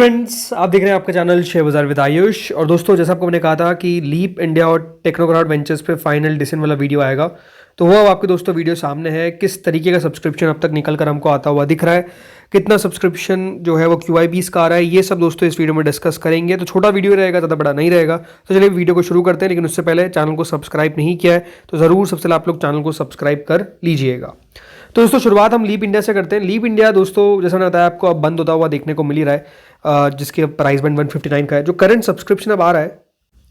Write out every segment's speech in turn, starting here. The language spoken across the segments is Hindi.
फ्रेंड्स, आप देख रहे हैं आपका चैनल शेयर बाजार विद आयुष। और दोस्तों, जैसा आपको मैंने कहा था कि लीप इंडिया और टेक्नोक्राउड वेंचर्स पे फाइनल डिसीजन वाला वीडियो आएगा, तो वो अब आपके दोस्तों वीडियो सामने है। किस तरीके का सब्सक्रिप्शन अब तक निकल कर हमको आता हुआ दिख रहा है, कितना सब्सक्रिप्शन जो है वो QIBs का आ रहा है, ये सब दोस्तों इस वीडियो में डिस्कस करेंगे। तो छोटा वीडियो रहेगा, ज़्यादा बड़ा नहीं रहेगा। तो चलिए वीडियो को शुरू करते हैं, लेकिन उससे पहले चैनल को सब्सक्राइब नहीं किया है तो ज़रूर सबसे पहले आप लोग चैनल को सब्सक्राइब कर लीजिएगा। तो दोस्तों, शुरुआत हम लीप इंडिया से करते हैं। लीप इंडिया दोस्तों, जैसा मैंने बताया आपको, अब बंद होता हुआ देखने को मिल ही रहा है, जिसके प्राइस बैंड 159 का है। जो करंट सब्सक्रिप्शन अब आ रहा है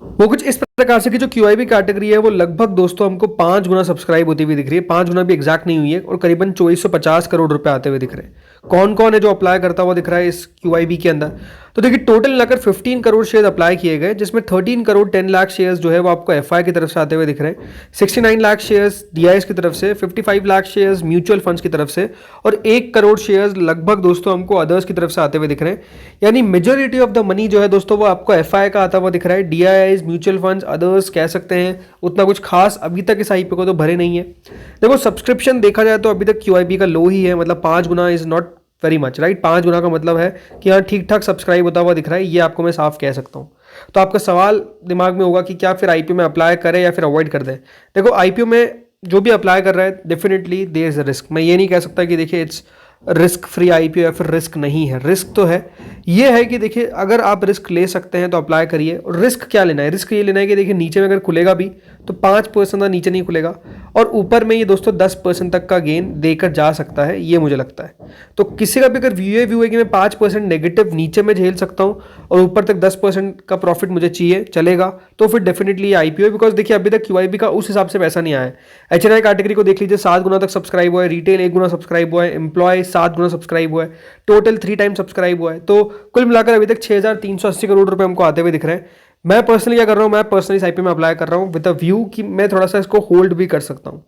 वो कुछ इस प्रकार से कि जो QIB कैटेगरी है वो लगभग दोस्तों हमको 5 गुना सब्सक्राइब होती हुई दिख रही है। 5 गुना भी एग्जैक्ट नहीं हुई है, और करीबन 2450 करोड़ रुपए आते हुए दिख रहे हैं। कौन कौन है जो अप्लाई करता हुआ दिख रहा है इस QIB के अंदर? तो देखिए, टोटल मिलाकर 15 करोड़ शेयर अप्लाई किए गए, जिसमें 13 करोड़ 10 लाख शेयर्स जो है वो आपको FI की तरफ से आते हुए दिख रहे हैं, 69 लाख शेयर्स DIs की तरफ से, 55 लाख शेयर्स म्यूचुअल फंड्स की तरफ से, और 1 करोड़ शेयर्स लगभग दोस्तों हमको अदर्स की तरफ से आते हुए दिख रहे हैं। यानी मेजोरिटी ऑफ द मनी जो है दोस्तों वो आपको FI का आता हुआ दिख रहा है। DIs, म्यूचुअल फंड्स, अदर्स कह सकते हैं, उतना कुछ खास अभी तक इस IPO को तो भरे नहीं है। देखो, सब्सक्रिप्शन देखा जाए तो अभी तक QIB का लो ही है, मतलब 5 गुना is not very much, right. 5 गुना का मतलब है कि हाँ, ठीक ठाक सब्सक्राइब होता हुआ दिख रहा है, ये आपको मैं साफ कह सकता हूँ। तो आपका सवाल दिमाग में होगा कि क्या फिर IPO में अप्लाई करें या फिर अवॉइड कर दें। देखो, IPO में जो भी अप्लाई कर रहा है, definitely there is a risk. मैं ये नहीं कह सकता कि देखिए इट्स रिस्क फ्री IPO या फिर रिस्क नहीं है। रिस्क तो है। ये है कि देखिए, अगर आप रिस्क ले सकते हैं तो अप्लाई करिए। और रिस्क क्या लेना है? रिस्क ये लेना है कि देखिए, नीचे में अगर खुलेगा भी तो 5% नीचे नहीं खुलेगा, और ऊपर में ये दोस्तों 10% तक का गेन देकर जा सकता है, ये मुझे लगता है। तो किसी का भी अगर व्यू है कि मैं 5% नेगेटिव नीचे में झेल सकता हूँ और ऊपर तक 10% का प्रॉफिट मुझे चाहिए, चलेगा, तो फिर डेफिनेटली ये IPO है। बिकॉज देखिए, अभी तक QIB का उस हिसाब से पैसा नहीं आया है। HNI कैटेगरी को देख लीजिए, 7 गुना तक सब्सक्राइब हुआ है, रिटेल 1 गुना सब्सक्राइब हुआ है, एम्प्लॉय 7 गुना सब्सक्राइब हुआ है, टोटल 3 टाइम सब्सक्राइब हुआ है। तो कुल मिलाकर अभी तक 6380 करोड़ रुपए हमको आते हुए दिख रहे हैं। मैं पर्सनली क्या कर रहा हूँ, मैं पर्सनली इस IPO में अप्लाई कर रहा हूँ विद अ व्यू कि मैं थोड़ा सा इसको होल्ड भी कर सकता हूँ।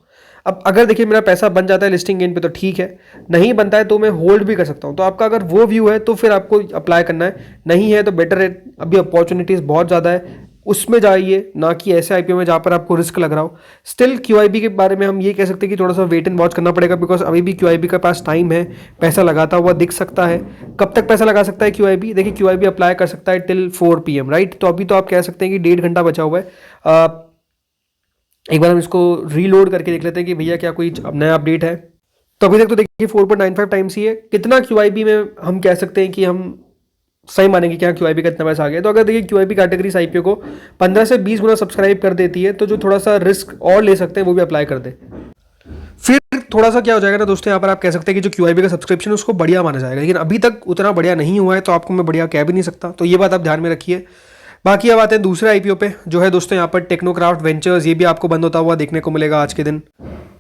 अब अगर देखिए मेरा पैसा बन जाता है लिस्टिंग गेन पे तो ठीक है, नहीं बनता है तो मैं होल्ड भी कर सकता हूँ। तो आपका अगर वो व्यू है तो फिर आपको अप्लाई करना है, नहीं है तो बेटर है। अभी अपॉर्चुनिटीज बहुत ज़्यादा है, उसमें जाइए, ना कि ऐसे IPO में जहाँ पर आपको रिस्क लग रहा हो। स्टिल QIB के बारे में हम ये कह सकते हैं कि थोड़ा सा वेट एंड वॉच करना पड़ेगा, बिकॉज अभी भी QIB के पास टाइम है, पैसा लगाता हुआ दिख सकता है। कब तक पैसा लगा सकता है QIB? देखिए, QIB अप्लाई कर सकता है टिल 4 PM, राइट। तो अभी तो आप कह सकते हैं कि 1.5 घंटा बचा हुआ है। एक बार हम इसको रीलोड करके देख लेते हैं कि भैया क्या कोई अब नया अपडेट है। तो अभी तक तो देखिए 4.95 टाइम्स ही है। कितना QIB में हम कह सकते हैं कि हम सही मानेंगे कि हाँ, QIB का इतना पैसा आ गया। तो अगर देखिए QIB कैटेगरी इस IPO को 15 से 20 गुना सब्सक्राइब कर देती है, तो जो थोड़ा सा रिस्क और ले सकते हैं वो भी अप्लाई कर दे। फिर थोड़ा सा क्या हो जाएगा ना दोस्तों, यहाँ पर आप कह सकते हैं कि जो QIB का सब्सक्रिप्शन है उसको बढ़िया माना जाएगा, लेकिन अभी तक उतना बढ़िया नहीं हुआ है, तो आपको मैं बढ़िया कह भी नहीं सकता। तो ये बात आप ध्यान में रखिए। बाकी अब आते हैं दूसरे IPO पे, जो है दोस्तों यहाँ पर टेक्नोक्राफ्ट वेंचर्स। ये भी आपको बंद होता हुआ देखने को मिलेगा आज के दिन।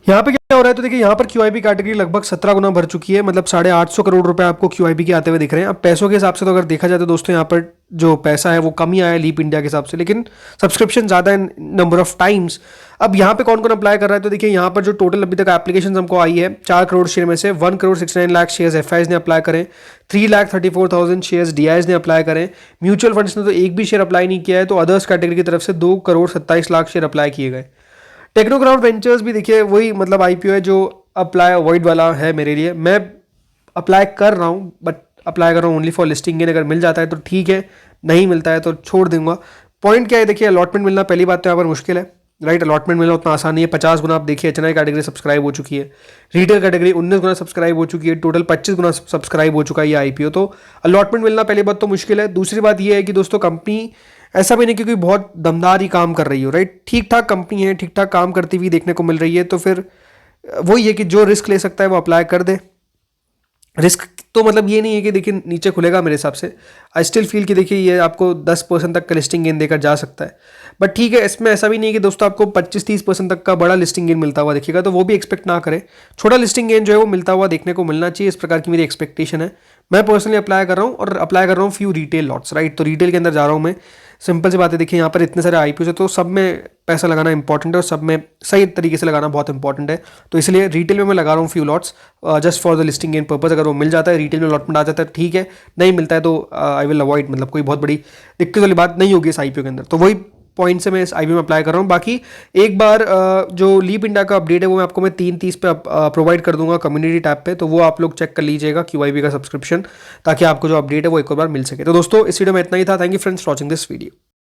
यहाँ पे क्या हो रहा है, तो देखिए यहाँ पर QIB कैटेगरी लगभग 17 गुना भर चुकी है, मतलब 850 करोड़ रुपए आपको QIB के आते हुए दिख रहे हैं। अब पैसों के हिसाब से तो अगर देखा जाए तो दोस्तों यहाँ पर जो पैसा है वो कम ही आया है लीप इंडिया के हिसाब से, लेकिन सब्सक्रिप्शन ज़्यादा है नंबर ऑफ टाइम्स। अब यहाँ पे कौन कौन अप्लाई कर रहा है, तो देखिए यहाँ पर जो टोटल अभी तक एप्लीकेशन हमको आई है 4 करोड़ शेयर में से 1 करोड़ 69 लाख शेयर्स FIs ने अप्लाई करें, 3,34,000 शेयर्स DIs ने अप्लाई करें, म्यूचुअल फंड्स ने तो एक भी शेयर अप्लाई नहीं किया है। तो अदर्स कैटेगरी की तरफ से 2 करोड़ 27 लाख शेयर अप्लाई किए गए। टेक्नोक्राफ्ट वेंचर्स भी देखिए वही मतलब IPO है जो अप्लाई अवॉइड वाला है मेरे लिए। मैं अप्लाई कर रहा हूँ, बट अप्लाई कर रहा हूँ ओनली फॉर लिस्टिंग गेन। अगर मिल जाता है तो ठीक है, नहीं मिलता है तो छोड़ दूंगा। पॉइंट क्या है, देखिए अलॉटमेंट मिलना पहली बात तो यहाँ पर मुश्किल है, राइट। अलॉटमेंट मिलना उतना आसान नहीं है। 50 गुना आप देखिए HNI कैटेगरी सब्सक्राइब हो चुकी है, रिटेल कैटेगरी 19 गुना सब्सक्राइब हो चुकी है, टोटल 25 गुना सब्सक्राइब हो चुका है ये IPO। तो अलॉटमेंट मिलना पहली बात तो मुश्किल है। दूसरी बात ये है कि दोस्तों, कंपनी ऐसा भी नहीं कि कोई बहुत दमदार ही काम कर रही हो, राइट। ठीक ठाक कंपनी है, ठीक ठाक काम करती हुई देखने को मिल रही है। तो फिर वही है कि जो रिस्क ले सकता है वो अप्लाई कर दे। रिस्क तो मतलब ये नहीं है कि देखिए नीचे खुलेगा, मेरे हिसाब से आई स्टिल फील कि देखिए ये आपको 10% तक का लिस्टिंग गेन देकर जा सकता है। बट ठीक है, इसमें ऐसा भी नहीं है कि दोस्तों आपको 25-30% तक का बड़ा लिस्टिंग गेन मिलता हुआ दिखेगा, तो वो भी एक्सपेक्ट ना करें। छोटा लिस्टिंग गेन जो है वो मिलता हुआ देखने को मिलना चाहिए, इस प्रकार की मेरी एक्सपेक्टेशन है। मैं पर्सनली अप्लाई कर रहा हूँ, और अप्लाई कर रहा हूँ फ्यू रिटेल लॉट्स, राइट। तो रिटेल के अंदर जा रहा हूँ मैं। सिंपल सी बात है, देखिए यहाँ पर इतने सारे IPOs है तो सब में पैसा लगाना इंपॉर्टेंट है, और सब में सही तरीके से लगाना बहुत इंपॉर्टेंट है। तो इसलिए रिटेल में मैं लगा रहा हूँ few lots just for the listing gain purpose. अगर वो मिल जाता है, रिटेल में अलॉटमेंट आ जाता है, ठीक है। नहीं मिलता है तो आई विल अवॉइड, मतलब कोई बहुत बड़ी दिक्कत वाली बात नहीं होगी इस IPO के अंदर। तो वही पॉइंट से मैं इस IB में अप्लाई कर रहा हूँ। बाकी एक बार जो लीप इंडिया का अपडेट है वो मैं आपको 3:30 पे प्रोवाइड कर दूंगा कम्युनिटी टैब पे, तो वो आप लोग चेक कर लीजिएगा QIB का सब्सक्रिप्शन, ताकि आपको जो अपडेट है वो एक और बार मिल सके। तो दोस्तों इस वीडियो में इतना ही था। Thank you friends for watching this video.